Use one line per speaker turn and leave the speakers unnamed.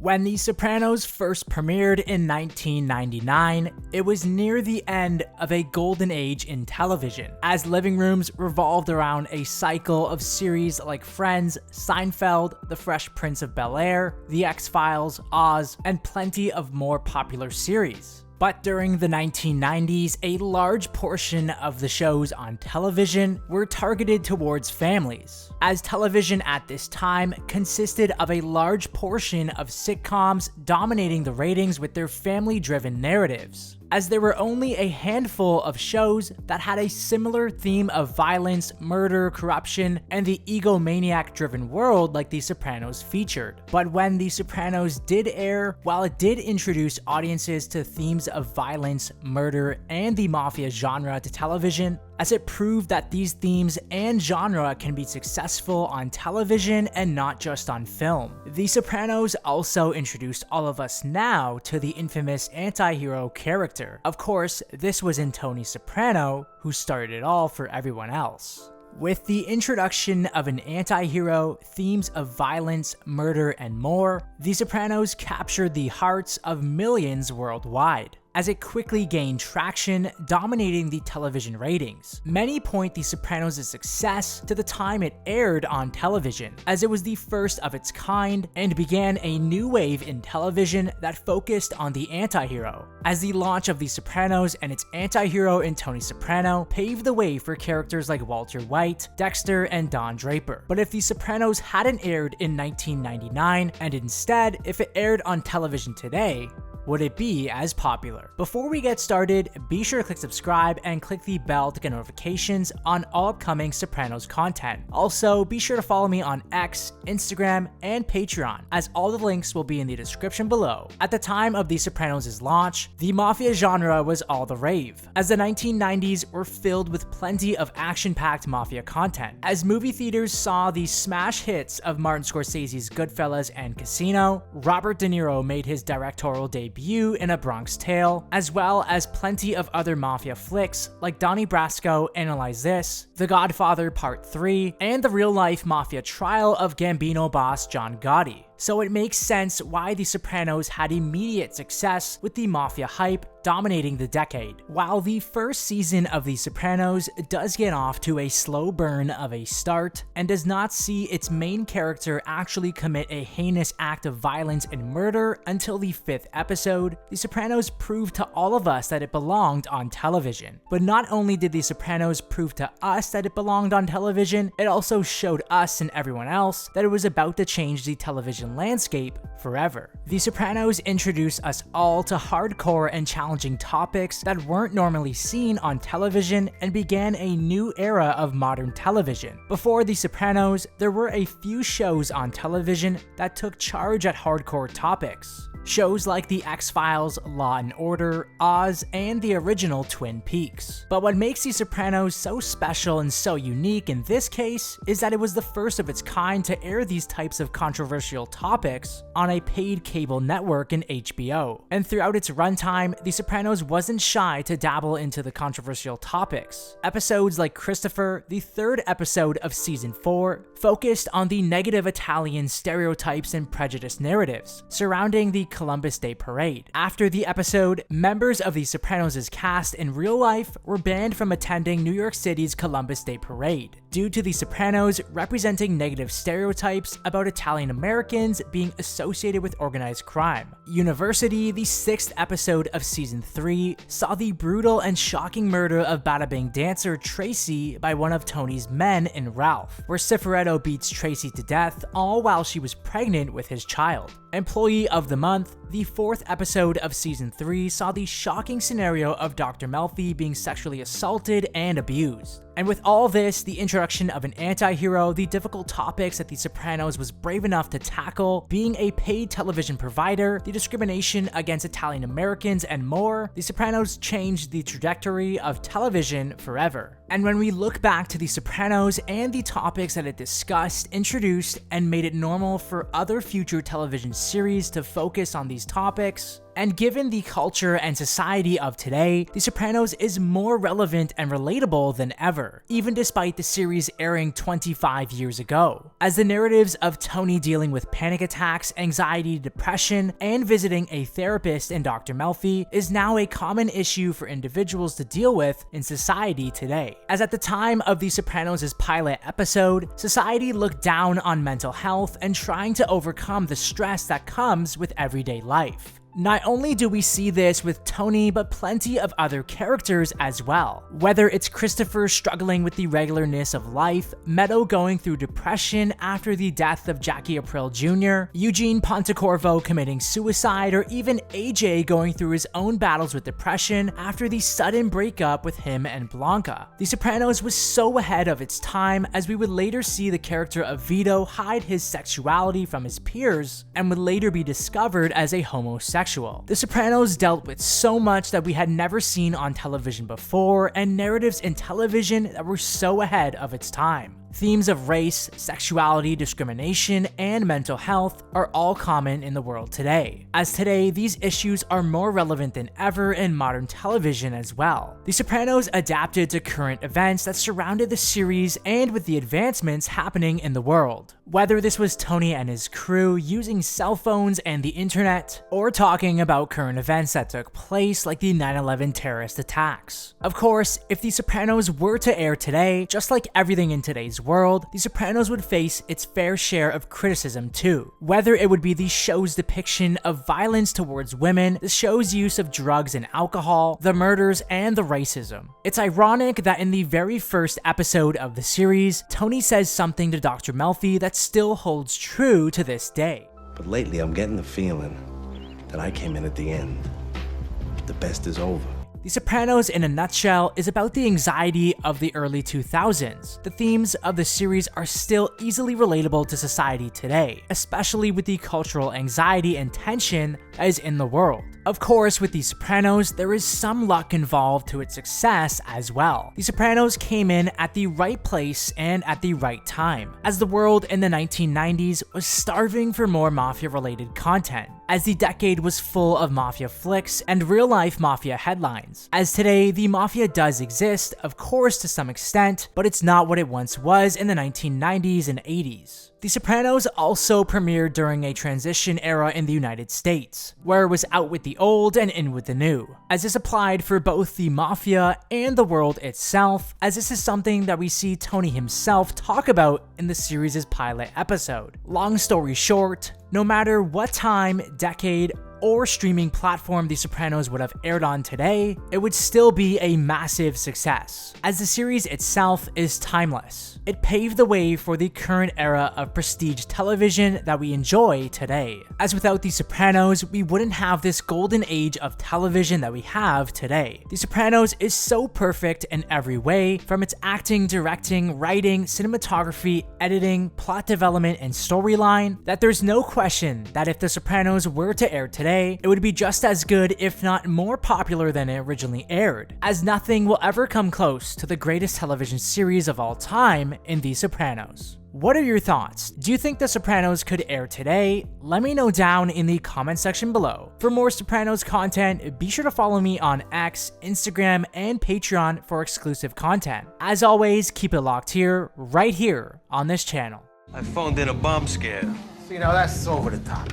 When The Sopranos first premiered in 1999, it was near the end of a golden age in television, as living rooms revolved around a cycle of series like Friends, Seinfeld, The Fresh Prince of Bel-Air, The X-Files, Oz, and plenty of more popular series. But during the 1990s, a large portion of the shows on television were targeted towards families, as television at this time consisted of a large portion of sitcoms dominating the ratings with their family-driven narratives, as there were only a handful of shows that had a similar theme of violence, murder, corruption, and the egomaniac-driven world like The Sopranos featured. But when The Sopranos did air, while it did introduce audiences to themes of violence, murder, and the mafia genre to television, as it proved that these themes and genre can be successful on television and not just on film. The Sopranos also introduced all of us now to the infamous anti-hero character. Of course, this was in Tony Soprano, who started it all for everyone else. With the introduction of an anti-hero, themes of violence, murder, and more, The Sopranos captured the hearts of millions worldwide, as it quickly gained traction, dominating the television ratings. Many point The Sopranos' success to the time it aired on television, as it was the first of its kind and began a new wave in television that focused on the anti-hero, as the launch of The Sopranos and its anti-hero in Tony Soprano paved the way for characters like Walter White, Dexter, and Don Draper. But if The Sopranos hadn't aired in 1999, and instead, if it aired on television today, would it be as popular? Before we get started, be sure to click subscribe and click the bell to get notifications on all upcoming Sopranos content. Also, be sure to follow me on X, Instagram, and Patreon, as all the links will be in the description below. At the time of The Sopranos' launch, the mafia genre was all the rave, as the 1990s were filled with plenty of action-packed mafia content. As movie theaters saw the smash hits of Martin Scorsese's Goodfellas and Casino, Robert De Niro made his directorial debut in A Bronx Tale, as well as plenty of other mafia flicks like Donnie Brasco, Analyze This, The Godfather Part 3, and the real-life mafia trial of Gambino boss John Gotti. So it makes sense why The Sopranos had immediate success with the mafia hype dominating the decade. While the first season of The Sopranos does get off to a slow burn of a start and does not see its main character actually commit a heinous act of violence and murder until the 5th episode, The Sopranos proved to all of us that it belonged on television. But not only did The Sopranos prove to us that it belonged on television, it also showed us and everyone else that it was about to change the television landscape forever. The Sopranos introduced us all to hardcore and challenging topics that weren't normally seen on television and began a new era of modern television. Before The Sopranos, there were a few shows on television that took charge at hardcore topics. Shows like The X-Files, Law and Order, Oz, and the original Twin Peaks. But what makes The Sopranos so special and so unique in this case is that it was the first of its kind to air these types of controversial topics on a paid cable network in HBO. And throughout its runtime, The Sopranos wasn't shy to dabble into the controversial topics. Episodes like Christopher, the 3rd episode of season 4, focused on the negative Italian stereotypes and prejudice narratives surrounding the Columbus Day Parade. After the episode, members of The Sopranos' cast in real life were banned from attending New York City's Columbus Day Parade, due to The Sopranos representing negative stereotypes about Italian Americans being associated with organized crime. University, the 6th episode of season 3, saw the brutal and shocking murder of Bada Bing dancer Tracy by one of Tony's men in Ralph, where Cifaretto beats Tracy to death, all while she was pregnant with his child. Employee of the Month, the 4th episode of season 3 saw the shocking scenario of Dr. Melfi being sexually assaulted and abused. And with all this, the introduction of an anti-hero, the difficult topics that The Sopranos was brave enough to tackle, being a paid television provider, the discrimination against Italian Americans, and more, The Sopranos changed the trajectory of television forever. And when we look back to The Sopranos and the topics that it discussed, introduced, and made it normal for other future television series to focus on these topics, And given the culture and society of today, The Sopranos is more relevant and relatable than ever, even despite the series airing 25 years ago, as the narratives of Tony dealing with panic attacks, anxiety, depression, and visiting a therapist in Dr. Melfi is now a common issue for individuals to deal with in society today. As at the time of The Sopranos' pilot episode, society looked down on mental health and trying to overcome the stress that comes with everyday life. Not only do we see this with Tony, but plenty of other characters as well. Whether it's Christopher struggling with the regularness of life, Meadow going through depression after the death of Jackie Aprile Jr., Eugene Pontecorvo committing suicide, or even AJ going through his own battles with depression after the sudden breakup with him and Blanca. The Sopranos was so ahead of its time, as we would later see the character of Vito hide his sexuality from his peers and would later be discovered as a homosexual. The Sopranos dealt with so much that we had never seen on television before, and narratives in television that were so ahead of its time. Themes of race, sexuality, discrimination, and mental health are all common in the world today, as today these issues are more relevant than ever in modern television as well. The Sopranos adapted to current events that surrounded the series and with the advancements happening in the world. Whether this was Tony and his crew using cell phones and the internet, or talking about current events that took place like the 9/11 terrorist attacks. Of course, if The Sopranos were to air today, just like everything in today's world, The Sopranos would face its fair share of criticism too. Whether it would be the show's depiction of violence towards women, the show's use of drugs and alcohol, the murders, and the racism. It's ironic that in the very first episode of the series, Tony says something to Dr. Melfi that still holds true to this day.
But lately I'm getting the feeling that I came in at the end. The best is over.
The Sopranos, in a nutshell, is about the anxiety of the early 2000s. The themes of the series are still easily relatable to society today, especially with the cultural anxiety and tension that is in the world. Of course, with The Sopranos, there is some luck involved to its success as well. The Sopranos came in at the right place and at the right time, as the world in the 1990s was starving for more mafia-related content, as the decade was full of mafia flicks and real-life mafia headlines. As today, the mafia does exist, of course to some extent, but it's not what it once was in the 1990s and 80s. The Sopranos also premiered during a transition era in the United States, where it was out with the old and in with the new, as this applied for both the mafia and the world itself, as this is something that we see Tony himself talk about in the series' pilot episode. Long story short, no matter what time, decade, or streaming platform The Sopranos would have aired on today, it would still be a massive success, as the series itself is timeless. It paved the way for the current era of prestige television that we enjoy today, as without The Sopranos, we wouldn't have this golden age of television that we have today. The Sopranos is so perfect in every way, from its acting, directing, writing, cinematography, editing, plot development, and storyline, that there's no question that if The Sopranos were to air today, it would be just as good, if not more popular than it originally aired, as nothing will ever come close to the greatest television series of all time in The Sopranos. What are your thoughts? Do you think The Sopranos could air today? Let me know down in the comment section below. For more Sopranos content, be sure to follow me on X, Instagram, and Patreon for exclusive content. As always, keep it locked here, right here on this channel.
I phoned in a bomb scare.
So, that's over the top.